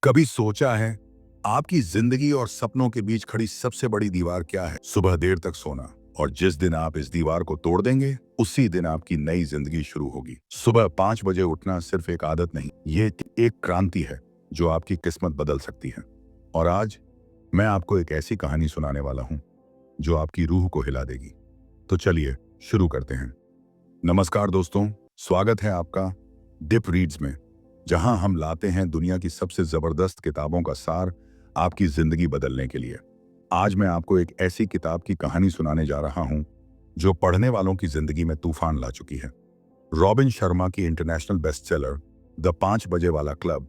कभी सोचा है आपकी जिंदगी और सपनों के बीच खड़ी सबसे बड़ी दीवार क्या है? सुबह देर तक सोना, और जिस दिन आप इस दीवार को तोड़ देंगे उसी दिन आपकी नई जिंदगी शुरू होगी। सुबह 5 बजे उठना सिर्फ एक आदत नहीं, ये एक क्रांति है जो आपकी किस्मत बदल सकती है। और आज मैं आपको एक ऐसी कहानी सुनाने वाला हूं जो आपकी रूह को हिला देगी। तो चलिए शुरू करते हैं। नमस्कार दोस्तों, स्वागत है आपका डिप रीड्स में, जहां हम लाते हैं दुनिया की सबसे जबरदस्त किताबों का सार आपकी जिंदगी बदलने के लिए। आज मैं आपको एक ऐसी किताब की कहानी सुनाने जा रहा हूं जो पढ़ने वालों की जिंदगी में तूफान ला चुकी है। रॉबिन शर्मा की इंटरनेशनल बेस्टसेलर द 5 बजे वाला क्लब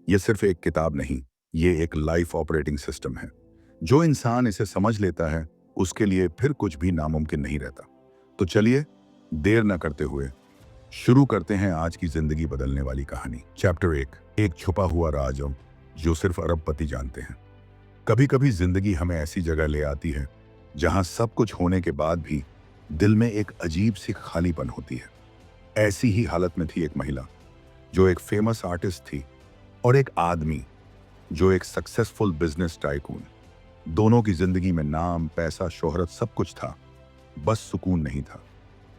ये सिर्फ एक किताब नहीं, ये एक लाइफ ऑपरेटिंग सिस्टम है। जो इंसान इसे समझ लेता है उसके लिए फिर कुछ भी नामुमकिन नहीं रहता। तो चलिए देर न करते हुए शुरू करते हैं आज की जिंदगी बदलने वाली कहानी। चैप्टर 1, एक छुपा हुआ राज जो सिर्फ अरबपति जानते हैं। कभी कभी जिंदगी हमें ऐसी जगह ले आती है जहां सब कुछ होने के बाद भी दिल में एक अजीब सी खालीपन होती है। ऐसी ही हालत में थी एक महिला जो एक फेमस आर्टिस्ट थी, और एक आदमी जो एक सक्सेसफुल बिजनेस टाइकून। दोनों की जिंदगी में नाम, पैसा, शोहरत सब कुछ था, बस सुकून नहीं था।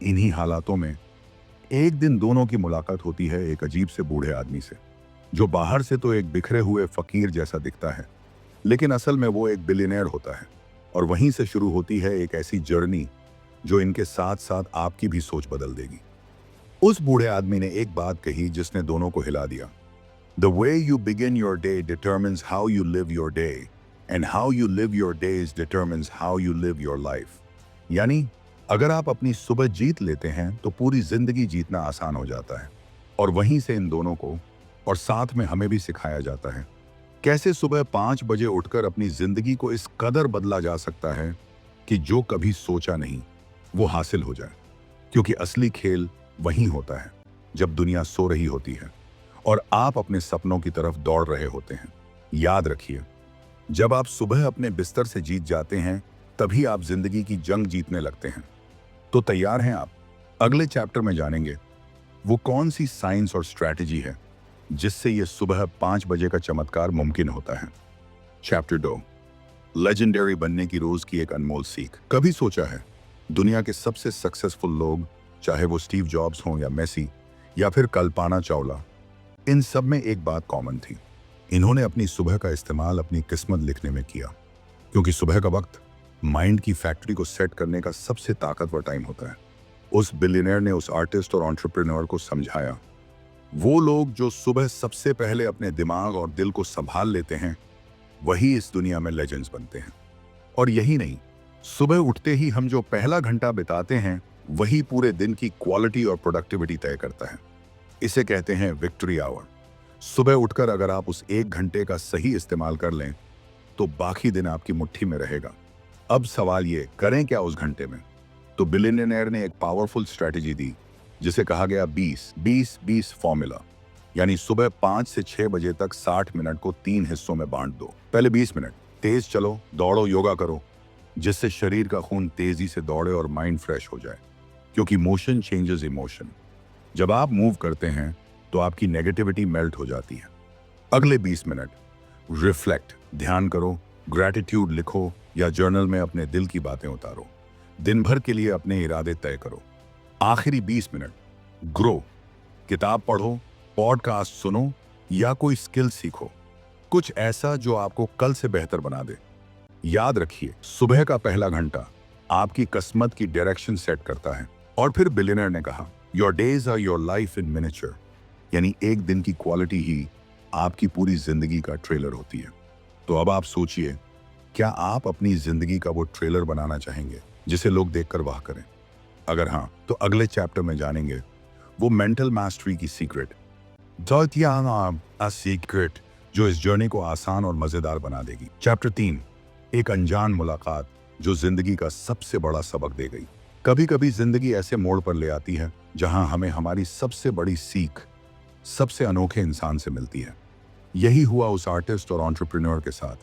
इन्हीं हालातों में एक दिन दोनों की मुलाकात होती है एक अजीब से बूढ़े आदमी से, जो बाहर से तो एक बिखरे हुए फकीर जैसा दिखता है, लेकिन असल में वो एक बिलियनेयर होता है। और वहीं से शुरू होती है एक ऐसी जर्नी जो इनके साथ साथ आपकी भी सोच बदल देगी। उस बूढ़े आदमी ने एक बात कही जिसने दोनों को हिला दिया। The way you begin your day determines how you live your day, and how you live your days determines how you live your life. यानी अगर आप अपनी सुबह जीत लेते हैं तो पूरी जिंदगी जीतना आसान हो जाता है। और वहीं से इन दोनों को और साथ में हमें भी सिखाया जाता है कैसे सुबह 5 बजे उठकर अपनी जिंदगी को इस कदर बदला जा सकता है कि जो कभी सोचा नहीं वो हासिल हो जाए। क्योंकि असली खेल वहीं होता है जब दुनिया सो रही होती है और आप अपने सपनों की तरफ दौड़ रहे होते हैं। याद रखिए, जब आप सुबह अपने बिस्तर से जीत जाते हैं तभी आप जिंदगी की जंग जीतने लगते हैं। तो तैयार हैं आप? अगले चैप्टर में जानेंगे वो कौन सी साइंस और स्ट्रैटेजी है जिससे ये सुबह 5 बजे का चमत्कार मुमकिन होता है। चैप्टर 2, लेजेंडरी बनने की रोज की एक अनमोल सीख। कभी सोचा है दुनिया के सबसे सक्सेसफुल लोग, चाहे वो स्टीव जॉब्स हों या मेसी या फिर कल्पना चावला, इन सब में एक बात कॉमन थी। इन्होंने अपनी सुबह का इस्तेमाल अपनी किस्मत लिखने में किया। क्योंकि सुबह का वक्त माइंड की फैक्ट्री को सेट करने का सबसे ताकतवर टाइम होता है। उस बिलियनर ने उस आर्टिस्ट और एंटरप्रेन्योर को समझाया, वो लोग जो सुबह सबसे पहले अपने दिमाग और दिल को संभाल लेते हैं वही इस दुनिया में लेजेंड्स बनते हैं। और यही नहीं, सुबह उठते ही हम जो पहला घंटा बिताते हैं वही पूरे दिन की क्वालिटी और प्रोडक्टिविटी तय करता है। इसे कहते हैं विक्ट्री आवर। सुबह उठकर अगर आप उस 1 घंटे का सही इस्तेमाल कर लें तो बाकी दिन आपकी मुट्ठी में रहेगा। अब सवाल ये, करें क्या उस घंटे में? तो बिलियनेयर ने एक पावरफुल स्ट्रेटेजी दी जिसे कहा गया 20-20-20 फॉर्मूला। यानी सुबह 5 से 6 बजे तक 60 मिनट को 3 हिस्सों में बांट दो। पहले 20 मिनट तेज चलो, दौड़ो, योगा करो, जिससे शरीर का खून तेजी से दौड़े और माइंड फ्रेश हो जाए। क्योंकि मोशन चेंजेस इमोशन। जब आप मूव करते हैं तो आपकी नेगेटिविटी मेल्ट हो जाती है। अगले 20 मिनट रिफ्लेक्ट, ध्यान करो, ग्रैटिट्यूड लिखो या जर्नल में अपने दिल की बातें उतारो। दिन भर के लिए अपने इरादे तय करो। आखिरी 20 मिनट ग्रो, किताब पढ़ो, पॉडकास्ट सुनो या कोई स्किल सीखो, कुछ ऐसा जो आपको कल से बेहतर बना दे। याद रखिए, सुबह का पहला घंटा आपकी किस्मत की डायरेक्शन सेट करता है। और फिर बिलियनर ने कहा, your days are your life in miniature. यानी एक दिन की क्वालिटी ही आपकी पूरी जिंदगी का ट्रेलर होती है। तो अब आप सोचिए, क्या आप अपनी जिंदगी का वो ट्रेलर बनाना चाहेंगे जिसे लोग देखकर वाह करें? अगर हाँ, तो अगले चैप्टर में जानेंगे वो मेंटल मास्टरी की सीक्रेट, सीक्रेट जो इस जर्नी को आसान और मजेदार बना देगी। चैप्टर 3, एक अनजान मुलाकात जो जिंदगी का सबसे बड़ा सबक दे गई। कभी कभी जिंदगी ऐसे मोड़ पर ले आती है जहां हमें हमारी सबसे बड़ी सीख सबसे अनोखे इंसान से मिलती है। यही हुआ उस आर्टिस्ट और एंटरप्रेन्योर के साथ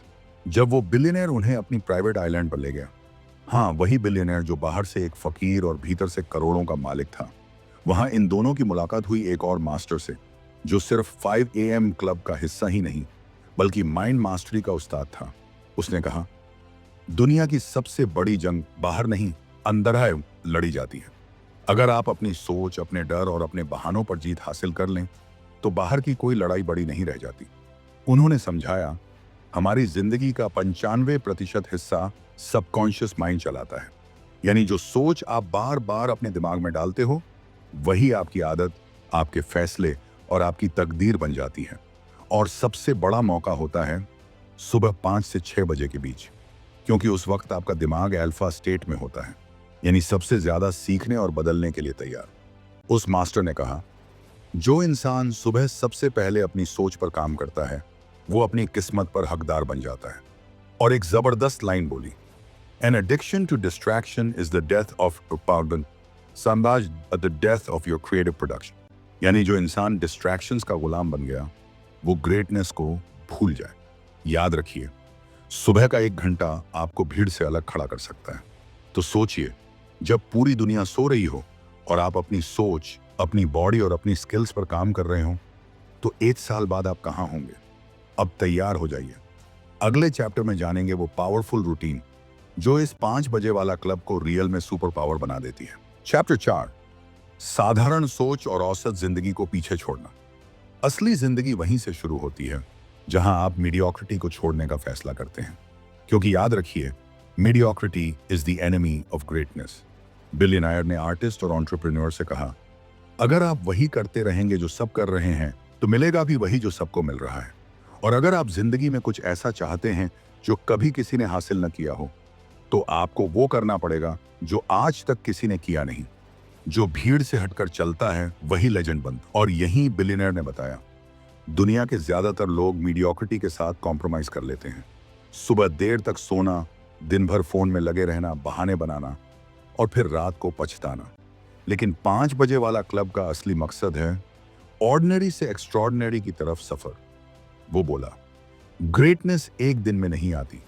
जब वो बिलियनेयर उन्हें अपनी प्राइवेट आइलैंड पर ले गया। हाँ, वही बिलियनेयर जो बाहर से एक फकीर और भीतर से करोड़ों का मालिक था। वहां इन दोनों की मुलाकात हुई एक और मास्टर से, जो सिर्फ 5 AM क्लब का हिस्सा ही नहीं बल्कि माइंड मास्टरी का उस्ताद था। उसने कहा, दुनिया की सबसे बड़ी जंग बाहर नहीं, अंदर है लड़ी जाती है। अगर आप अपनी सोच, अपने डर और अपने बहानों पर जीत हासिल कर लें तो बाहर की कोई लड़ाई बड़ी नहीं रह जाती। उन्होंने समझाया, हमारी जिंदगी का 95% हिस्सा सबकॉन्शियस माइंड चलाता है। यानी जो सोच आप बार बार अपने दिमाग में डालते हो, वही आपकी आदत, आपके फैसले और आपकी तकदीर बन जाती है। और सबसे बड़ा मौका होता है सुबह 5 से 6 बजे के बीच, क्योंकि उस वक्त आपका दिमाग अल्फा स्टेट में होता है, यानी सबसे ज्यादा सीखने और बदलने के लिए तैयार। उस मास्टर ने कहा, जो इंसान सुबह सबसे पहले अपनी सोच पर काम करता है वो अपनी किस्मत पर हकदार बन जाता है। और एक जबरदस्त लाइन बोली, an addiction to distraction is the death of pardon संदाज the death of your creative production. यानी जो इंसान डिस्ट्रैक्शंस का गुलाम बन गया वो ग्रेटनेस को भूल जाए। याद रखिए, सुबह का 1 घंटा आपको भीड़ से अलग खड़ा कर सकता है। तो सोचिए, जब पूरी दुनिया सो रही हो और आप अपनी सोच, अपनी बॉडी और अपनी स्किल्स पर काम कर रहे हो, तो 1 साल बाद आप कहां होंगे? अब तैयार हो जाइए। अगले चैप्टर में जानेंगे वो पावरफुल रूटीन जो इस 5 बजे वाला क्लब को रियल में सुपर पावर बना देती है। चैप्टर 4, साधारण सोच और औसत जिंदगी को पीछे छोड़ना। असली जिंदगी वहीं से शुरू होती है जहां आप मीडियोक्रिटी को छोड़ने का फैसला करते हैं। क्योंकि याद रखिए, mediocrity is the enemy of greatness. Billionaire ने आर्टिस्ट और एंटरप्रेन्योर से कहा, अगर आप वही करते रहेंगे जो सब कर रहे हैं तो मिलेगा भी वही जो सबको मिल रहा है। और अगर आप जिंदगी में कुछ ऐसा चाहते हैं जो कभी किसी ने हासिल न किया हो, तो आपको वो करना पड़ेगा जो आज तक किसी ने किया नहीं। जो भीड़ से हटकर चलता है वही लेजेंड बनता। और यही बिलियनर ने बताया, दुनिया के ज्यादातर लोग मीडियोक्रिटी के साथ कॉम्प्रोमाइज कर लेते हैं। सुबह देर तक सोना, दिन भर फोन में लगे रहना, बहाने बनाना और फिर रात को पछताना। लेकिन 5 बजे वाला क्लब का असली मकसद है ऑर्डिनरी से एक्स्ट्रॉर्डिनरी की तरफ सफर। वो बोला, ग्रेटनेस एक दिन में नहीं आती,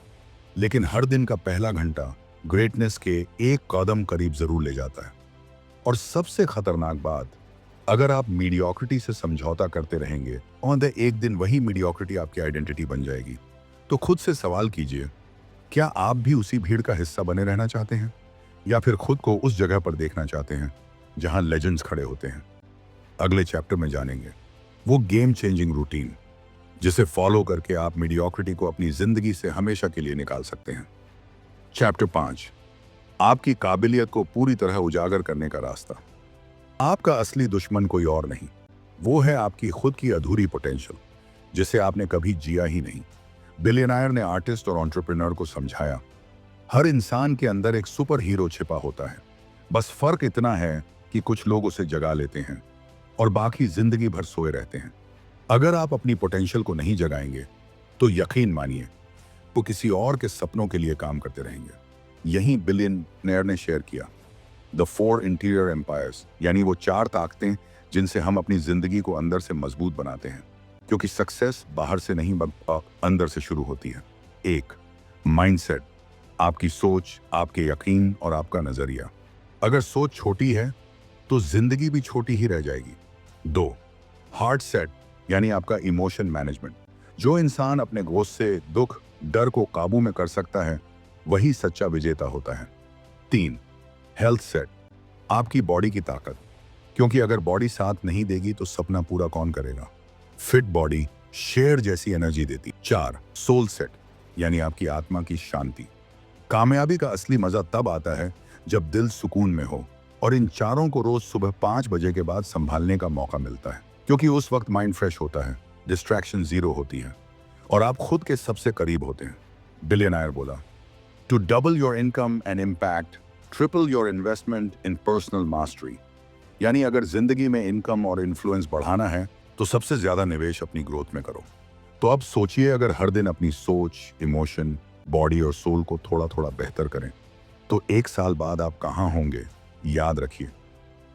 लेकिन हर दिन का पहला घंटा ग्रेटनेस के एक कदम करीब जरूर ले जाता है। और सबसे खतरनाक बात, अगर आप मीडियोक्रिटी से समझौता करते रहेंगे और एक दिन वही मीडियोक्रिटी आपकी आइडेंटिटी बन जाएगी। तो खुद से सवाल कीजिए, क्या आप भी उसी भीड़ का हिस्सा बने रहना चाहते हैं, या फिर खुद को उस जगह पर देखना चाहते हैं जहां लेजेंड्स खड़े होते हैं? अगले चैप्टर में जानेंगे वो गेम चेंजिंग रूटीन जिसे फॉलो करके आप मीडियोक्रिटी को अपनी जिंदगी से हमेशा के लिए निकाल सकते हैं। चैप्टर 5, आपकी काबिलियत को पूरी तरह उजागर करने का रास्ता। आपका असली दुश्मन कोई और नहीं, वो है आपकी खुद की अधूरी पोटेंशियल जिसे आपने कभी जिया ही नहीं। बिलियनायर ने आर्टिस्ट और एंटरप्रेन्योर को समझाया, हर इंसान के अंदर एक सुपर हीरो छिपा होता है, बस फर्क इतना है कि कुछ लोग उसे जगा लेते हैं और बाकी जिंदगी भर सोए रहते हैं। अगर आप अपनी पोटेंशियल को नहीं जगाएंगे तो यकीन मानिए वो किसी और के सपनों के लिए काम करते रहेंगे। यही बिलियनर ने शेयर किया, द 4 इंटीरियर एम्पायर्स, यानी वो 4 ताकतें जिनसे हम अपनी जिंदगी को अंदर से मजबूत बनाते हैं। क्योंकि सक्सेस बाहर से नहीं अंदर से शुरू होती है। 1, माइंडसेट, आपकी सोच, आपके यकीन और आपका नजरिया। अगर सोच छोटी है तो जिंदगी भी छोटी ही रह जाएगी। 2, हार्ट सेट, यानी आपका इमोशन मैनेजमेंट। जो इंसान अपने गुस्से, दुख, डर को काबू में कर सकता है वही सच्चा विजेता होता है। 3, हेल्थ सेट, आपकी बॉडी की ताकत, क्योंकि अगर बॉडी साथ नहीं देगी तो सपना पूरा कौन करेगा। फिट बॉडी शेर जैसी एनर्जी देती। 4, सोल सेट, यानी आपकी आत्मा की शांति। कामयाबी का असली मजा तब आता है जब दिल सुकून में हो, और इन चारों को रोज सुबह 5 बजे के बाद संभालने का मौका मिलता है, क्योंकि उस वक्त माइंड फ्रेश होता है, डिस्ट्रैक्शन जीरो होती है और आप खुद के सबसे करीब होते हैं। बिलियनायर बोला, to double your income and impact, triple your investment in personal mastery. यानी अगर जिंदगी में इनकम और इन्फ्लुएंस बढ़ाना है तो सबसे ज्यादा निवेश अपनी ग्रोथ में करो। तो अब सोचिए, अगर हर दिन अपनी सोच, इमोशन, बॉडी और सोल को थोड़ा थोड़ा बेहतर करें तो 1 साल बाद आप कहां होंगे? याद रखिए,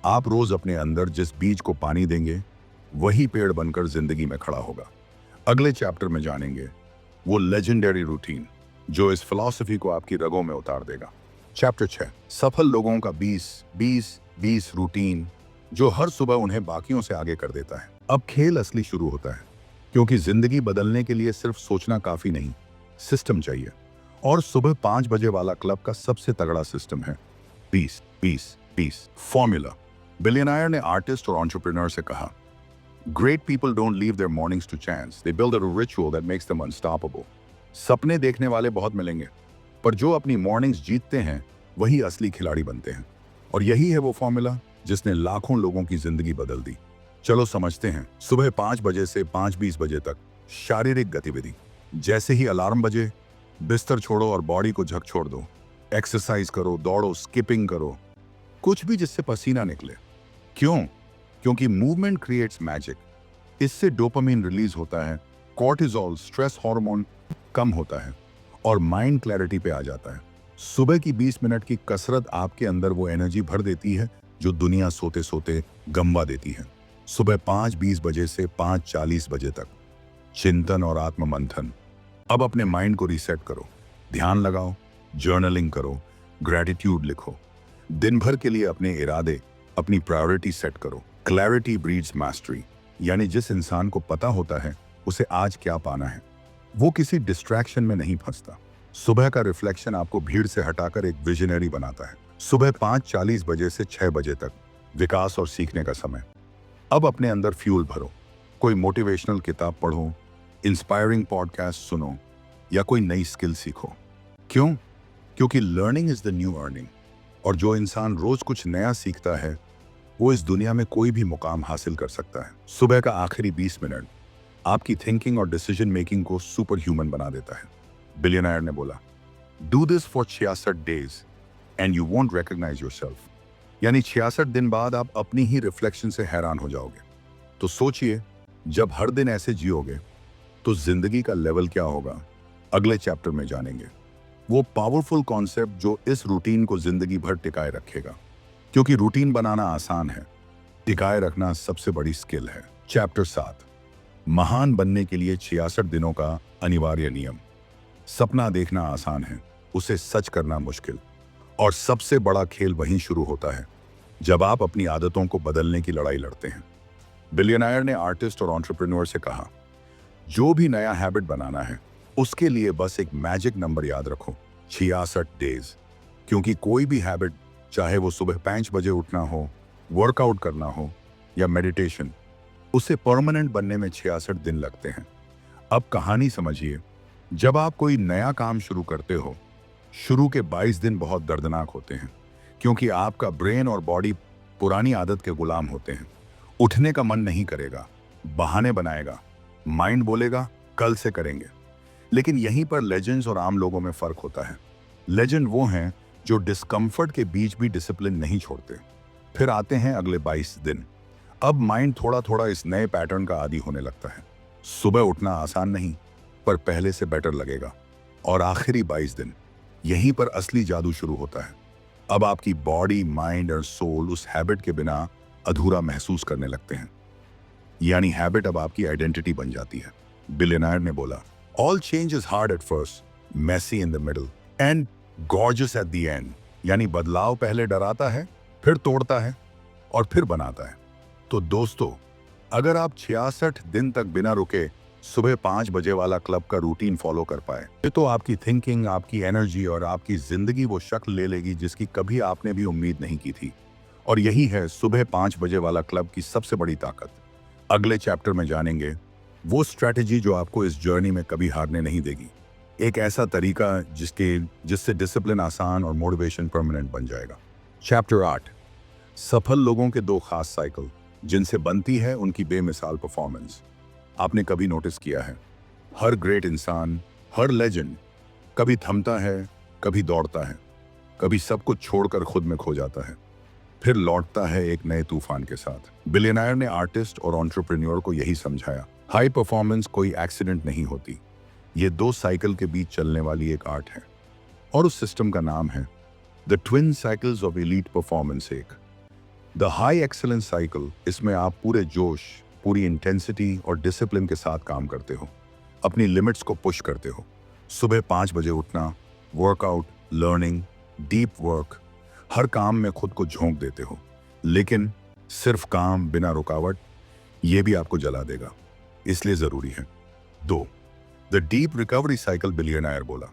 आप रोज अपने अंदर जिस बीज को पानी देंगे वही पेड़ बनकर जिंदगी में खड़ा होगा। अगले चैप्टर में जानेंगे वो लेजेंडरी रूटीन जो इस फिलॉसफी को आपकी रगों में उतार देगा। चैप्टर 6, सफल लोगों का 20-20-20 रूटीन जो हर सुबह उन्हें बाकियों से आगे कर देता है। अब खेल असली शुरू होता है। क्योंकि जिंदगी बदलने के लिए सिर्फ सोचना काफी नहीं, सिस्टम चाहिए। और सुबह 5 बजे वाला क्लब का सबसे तगड़ा सिस्टम है peace peace peace formula. Billionaire ने आर्टिस्ट और एंटरप्रेन्योर से कहा, great people don't leave their mornings to chance, they build a ritual that makes them unstoppable. सपने देखने वाले बहुत मिलेंगे, पर जो अपनी मॉर्निंग्स जीतते हैं वही असली खिलाड़ी बनते हैं। और यही है वो फॉर्मूला जिसने लाखों लोगों की जिंदगी बदल दी। चलो समझते हैं। सुबह 5 बजे से 5:20 बजे तक शारीरिक गतिविधि। जैसे ही अलार्म बजे, बिस्तर छोड़ो और बॉडी को झकझोर दो। एक्सरसाइज करो, दौड़ो, स्किपिंग करो, कुछ भी जिससे पसीना निकले। क्यों? क्योंकि मूवमेंट क्रिएट्स मैजिक। इससे डोपामिन रिलीज होता है, कॉर्टिसोल स्ट्रेस हार्मोन कम होता है और माइंड क्लैरिटी पे आ जाता है। सुबह की 20 मिनट की कसरत आपके अंदर वो एनर्जी भर देती है जो दुनिया सोते सोते गंवा देती है। सुबह 5:20 बजे से 5:40 बजे तक चिंतन और आत्म मंथन। अब अपने माइंड को रीसेट करो, ध्यान लगाओ, जर्नलिंग करो, ग्रेटिट्यूड लिखो। दिन भर के लिए अपने इरादे, अपनी प्रायोरिटी सेट करो। क्लैरिटी ब्रीड्स मास्टरी, यानी जिस इंसान को पता होता है उसे आज क्या पाना है, वो किसी डिस्ट्रैक्शन में नहीं फंसता। सुबह का रिफ्लेक्शन आपको भीड़ से हटाकर एक विजनरी बनाता है। सुबह 5:40 बजे से 6 बजे तक विकास और सीखने का समय। अब अपने अंदर फ्यूल भरो। कोई मोटिवेशनल किताब पढ़ो, इंस्पायरिंग पॉडकास्ट सुनो या कोई नई स्किल सीखो। क्यों? क्योंकि learning is the new earning. और जो इंसान रोज कुछ नया सीखता है वो इस दुनिया में कोई भी मुकाम हासिल कर सकता है। सुबह का आखिरी 20 मिनट आपकी थिंकिंग और डिसीजन मेकिंग को सुपर ह्यूमन बना देता है। बिलियनायर ने बोला, do this for 66 days and you won't recognise yourself. यानी 66 दिन बाद आप अपनी ही रिफ्लेक्शन से हैरान हो जाओगे। तो सोचिए, जब हर दिन ऐसे जियोगे तो जिंदगी का लेवल क्या होगा, अगले चैप्टर में जानेंगे। वो पावरफुल कॉन्सेप्ट जो इस रूटीन को जिंदगी भर टिकाए रखेगा। क्योंकि रूटीन बनाना आसान है, टिकाए रखना सबसे बड़ी स्किल है। चैप्टर 7, महान बनने के लिए 66 दिनों का अनिवार्य नियम। सपना देखना आसान है, उसे सच करना मुश्किल। और सबसे बड़ा खेल वहीं शुरू होता है जब आप अपनी आदतों को बदलने की लड़ाई लड़ते हैं। बिलियनायर ने आर्टिस्ट और एंटरप्रेन्योर से कहा, जो भी नया हैबिट बनाना है उसके लिए बस एक मैजिक नंबर याद रखो, 66 डेज। क्योंकि कोई भी हैबिट, चाहे वो सुबह 5 बजे उठना हो, वर्कआउट करना हो या मेडिटेशन, उसे परमानेंट बनने में 66 दिन लगते हैं। अब कहानी समझिए। जब आप कोई नया काम शुरू करते हो, शुरू के 22 दिन बहुत दर्दनाक होते हैं। क्योंकि आपका ब्रेन और बॉडी पुरानी आदत के गुलाम होते हैं। उठने का मन नहीं करेगा, बहाने बनाएगा, माइंड बोलेगा कल से करेंगे। लेकिन यहीं पर लेजेंड्स और आम लोगों में फर्क होता है। लेजेंड वो हैं जो डिस्कम्फर्ट के बीच भी डिसिप्लिन नहीं छोड़ते। फिर आते हैं अगले 22 दिन। अब माइंड थोड़ा थोड़ा इस नए पैटर्न का आदी होने लगता है। सुबह उठना आसान नहीं, पर पहले से बेटर लगेगा। और आखिरी 22 दिन, यहीं पर असली जादू शुरू होता है। अब आपकी बॉडी, माइंड और सोल उस हैबिट के बिना अधूरा महसूस करने लगते हैं। यानी हैबिट अब आपकी आइडेंटिटी बन जाती है। बिलियनायर ने बोला, all change is hard at first, messy in the middle and gorgeous at the end. यानी बदलाव पहले डराता है, फिर तोड़ता है और फिर बनाता है। तो दोस्तों, अगर आप 66 दिन तक बिना रुके सुबह 5 बजे वाला क्लब का रूटीन फॉलो कर पाए तो आपकी थिंकिंग, आपकी एनर्जी और आपकी जिंदगी वो शक्ल ले लेगी जिसकी कभी आपने भी उम्मीद नहीं की थी। और यही है सुबह 5 बजे वाला क्लब की सबसे बड़ी ताकत। अगले चैप्टर में जानेंगे वो स्ट्रैटेजी जो आपको इस जर्नी में कभी हारने नहीं देगी। एक ऐसा तरीका जिससे डिसिप्लिन आसान और मोटिवेशन परमानेंट बन जाएगा। चैप्टर 8, सफल लोगों के 2 खास साइकिल जिनसे बनती है उनकी बेमिसाल परफॉर्मेंस। आपने कभी नोटिस किया है, हर ग्रेट इंसान, हर लेजेंड कभी थमता है, कभी दौड़ता है, कभी सब कुछ छोड़कर खुद में खो जाता है, फिर लौटता है एक नए तूफान के साथ। बिलियनायर ने आर्टिस्ट और एंटरप्रेन्योर को यही समझाया, हाई परफॉर्मेंस कोई एक्सीडेंट नहीं होती, ये 2 साइकिल के बीच चलने वाली एक आर्ट है। और उस सिस्टम का नाम है the twin cycles of elite performance. एक द हाई एक्सेलेंस साइकिल, इसमें आप पूरे जोश, पूरी इंटेंसिटी और डिसिप्लिन के साथ काम करते हो, अपनी लिमिट्स को पुश करते हो। सुबह 5 बजे उठना, वर्कआउट, लर्निंग, डीप वर्क, हर काम में खुद को झोंक देते हो। लेकिन सिर्फ काम बिना रुकावट, ये भी आपको जला देगा। इसलिए जरूरी है। 2. The deep recovery cycle. Billionaire बोला,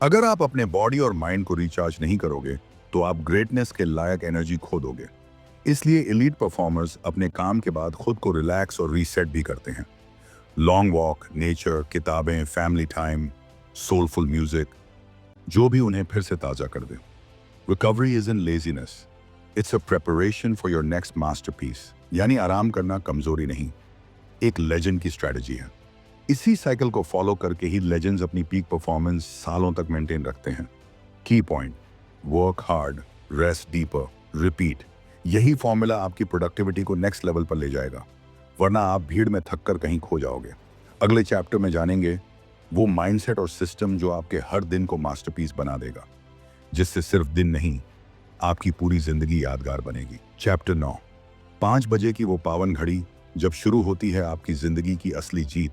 अगर आप अपने बॉडी और माइंड को रिचार्ज नहीं करोगे तो आप ग्रेटनेस के लायक एनर्जी खो दोगे। इसलिए एलीट परफॉर्मर्स अपने काम के बाद खुद को रिलैक्स और रीसेट भी करते हैं। लॉन्ग वॉक, नेचर, किताबें, फैमिली टाइम, सोलफुल म्यूजिक, जो भी उन्हें फिर से ताजा कर दे। Recovery is in laziness, it's a preparation for your next masterpiece. यानी आराम करना कमजोरी नहीं, एक लेजेंड की स्ट्रेटजी है। इसी साइकिल को फॉलो करके ही लेजेंड्स अपनी पीक परफॉर्मेंस सालों तक मेंटेन रखते हैं। की point, work hard, rest deeper, repeat. यही फॉर्मूला आपकी प्रोडक्टिविटी को नेक्स्ट लेवल पर ले जाएगा, वरना आप भीड़ में थककर कहीं खो जाओगे। अगले चैप्टर में जानेंगे वो माइंडसेट और सिस्टम जो आपके हर दिन को मास्टरपीस बना देगा, जिससे सिर्फ दिन नहीं, आपकी पूरी जिंदगी यादगार बनेगी। चैप्टर 9, 5 बजे की वो पावन घड़ी जब शुरू होती है आपकी जिंदगी की असली जीत,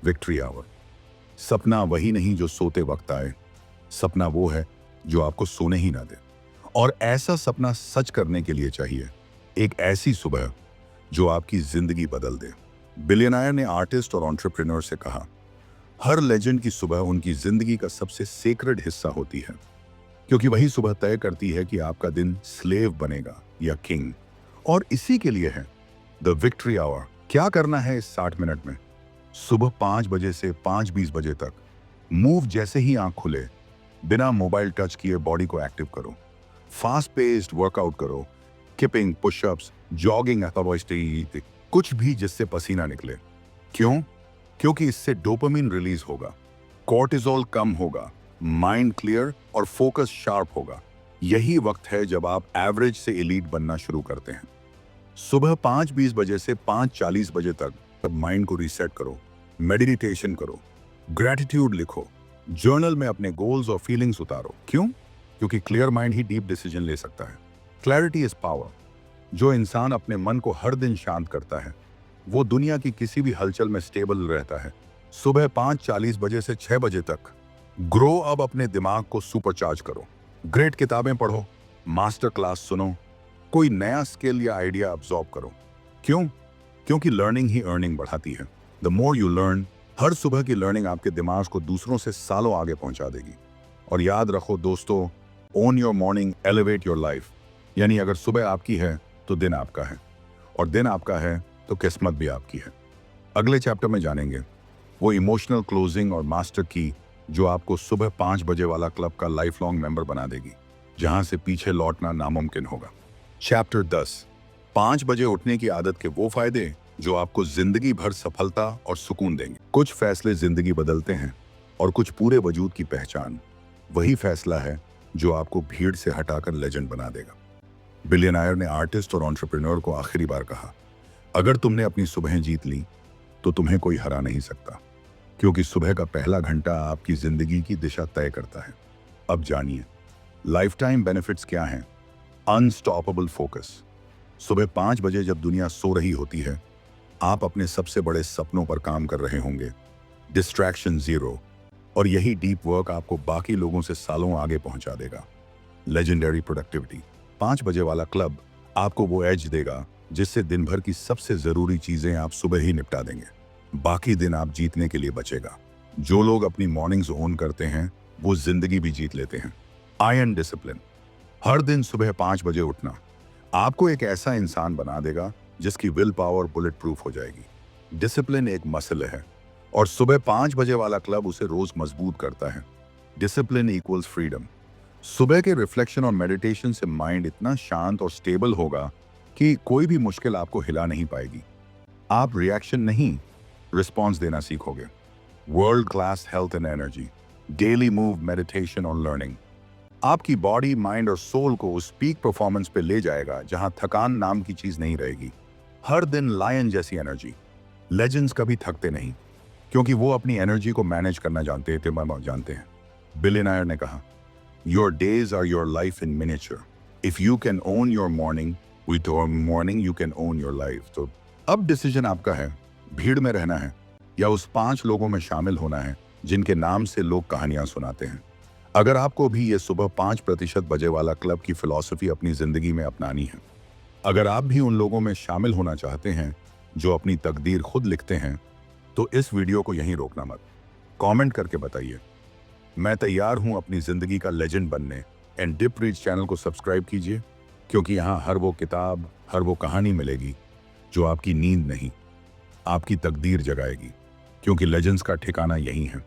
विक्ट्री आवर। सपना वही नहीं जो सोते वक्त आए, सपना वो है जो आपको सोने ही ना दे। और ऐसा सपना सच करने के लिए चाहिए एक ऐसी सुबह जो आपकी जिंदगी बदल दे। बिलियनायर ने आर्टिस्ट और एंटरप्रेन्योर से कहा, हर लेजेंड की सुबह उनकी जिंदगी का सबसे सेक्रेड हिस्सा होती है, क्योंकि वही सुबह तय करती है कि आपका दिन स्लेव बनेगा या किंग। और इसी के लिए है द विक्ट्री आवर। क्या करना है इस 60 मिनट में? सुबह 5 बजे से 5:20 बजे तक मूव जैसे ही आंख खुले, बिना मोबाइल टच किए बॉडी को एक्टिव करो। फास्ट पेस्ड वर्कआउट करो, किपिंग, पुशअप्स, जॉगिंग, कुछ भी जिससे पसीना निकले। क्यों? क्योंकि इससे डोपामिन रिलीज होगा, कोर्टिसोल कम होगा, माइंड क्लियर और फोकस शार्प होगा। यही वक्त है जब आप एवरेज से एलीट बनना शुरू करते हैं। सुबह 5:20 बजे से 5:40 बजे तक माइंड को रीसेट करो, मेडिटेशन करो, ग्रेटिट्यूड लिखो, जर्नल में अपने गोल्स और फीलिंग्स उतारो। क्यों? क्योंकि क्लियर माइंड ही डीप डिसीजन ले सकता है। Clarity is power. जो इंसान अपने मन को हर दिन शांत करता है, वो दुनिया की किसी भी हलचल में स्टेबल रहता है। सुबह 5:40 बजे से 6 बजे तक ग्रो अब अपने दिमाग को सुपरचार्ज करो। ग्रेट किताबें पढ़ो, मास्टर क्लास सुनो, कोई नया स्किल या आइडिया अब्सॉर्ब करो। क्यों? क्योंकि लर्निंग ही अर्निंग बढ़ाती है। द मोर यू लर्न, हर सुबह की लर्निंग आपके दिमाग को दूसरों से सालों आगे पहुंचा देगी। और याद रखो दोस्तों, own your morning, elevate your life. यानी अगर सुबह आपकी है तो दिन आपका है, और दिन आपका है तो किस्मत भी आपकी है। अगले चैप्टर में जानेंगे वो इमोशनल क्लोजिंग और मास्टर की जो आपको सुबह 5 बजे वाला क्लब का लाइफ लॉन्ग मेंबर बना देगी, जहां से पीछे लौटना नामुमकिन होगा। चैप्टर 10, 5 बजे उठने की आदत के वो फायदे जो आपको जिंदगी भर सफलता और सुकून देंगे। कुछ फैसले जिंदगी बदलते हैं और कुछ पूरे वजूद की पहचान। वही फैसला है जो आपको भीड़ से हटाकर लेजेंड बना देगा। बिलियनायर ने आर्टिस्ट और एंटरप्रेन्योर को आखिरी बार कहा, अगर तुमने अपनी सुबह जीत ली तो तुम्हें कोई हरा नहीं सकता, क्योंकि सुबह का पहला घंटा आपकी जिंदगी की दिशा तय करता है। अब जानिए लाइफ टाइम बेनिफिट्स क्या हैं। Unstoppable focus. सुबह 5 बजे जब दुनिया सो रही होती है, आप अपने सबसे बड़े सपनों पर काम कर रहे होंगे। Distraction zero. और यही डीप वर्क आपको बाकी लोगों से सालों आगे पहुंचा देगा। Legendary productivity. 5 बजे वाला क्लब आपको वो एज देगा जिससे दिन भर की सबसे जरूरी चीजें आप सुबह ही निपटा देंगे। बाकी दिन आप जीतने के लिए बचेगा। जो लोग अपनी मॉर्निंग्स ओन करते हैं वो जिंदगी भी जीत लेते हैं। Iron discipline. हर दिन सुबह 5 बजे उठना आपको एक ऐसा इंसान बना देगा जिसकी विल पावर बुलेट प्रूफ हो जाएगी। डिसिप्लिन एक मसल है और सुबह 5 बजे वाला क्लब उसे रोज मजबूत करता है। Discipline equals freedom. सुबह के रिफ्लेक्शन और मेडिटेशन से माइंड इतना शांत और स्टेबल होगा कि कोई भी मुश्किल आपको हिला नहीं पाएगी। आप रिएक्शन नहीं, रिस्पॉन्स देना सीखोगे। World class health and energy. Daily move, meditation और लर्निंग आपकी बॉडी, माइंड और सोल को उस पीक परफॉर्मेंस पे ले जाएगा जहां थकान नाम की चीज नहीं रहेगी। हर दिन लायन जैसी एनर्जी। लेजेंड्स कभी थकते नहीं, क्योंकि वो अपनी एनर्जी को मैनेज करना जानते हैं। बिलियनायर ने कहा, your days are your life in miniature. If you can own your morning, with your morning you can own your life. तो अब डिसीजन आपका है, भीड़ में रहना है या उस 5 लोगों में शामिल होना है जिनके नाम से लोग कहानियां सुनाते हैं। अगर आपको भी ये सुबह 5% बजे वाला क्लब की फिलॉसफी अपनी जिंदगी में अपनानी है, अगर आप भी उन लोगों में शामिल होना चाहते हैं जो अपनी तकदीर खुद लिखते हैं, तो इस वीडियो को यहीं रोकना मत, कमेंट करके बताइए। मैं तैयार हूं अपनी जिंदगी का लेजेंड बनने। एंड डिप रीड चैनल को सब्सक्राइब कीजिए, क्योंकि यहां हर वो किताब, हर वो कहानी मिलेगी जो आपकी नींद नहीं, आपकी तकदीर जगाएगी, क्योंकि लेजेंड्स का ठिकाना यही है।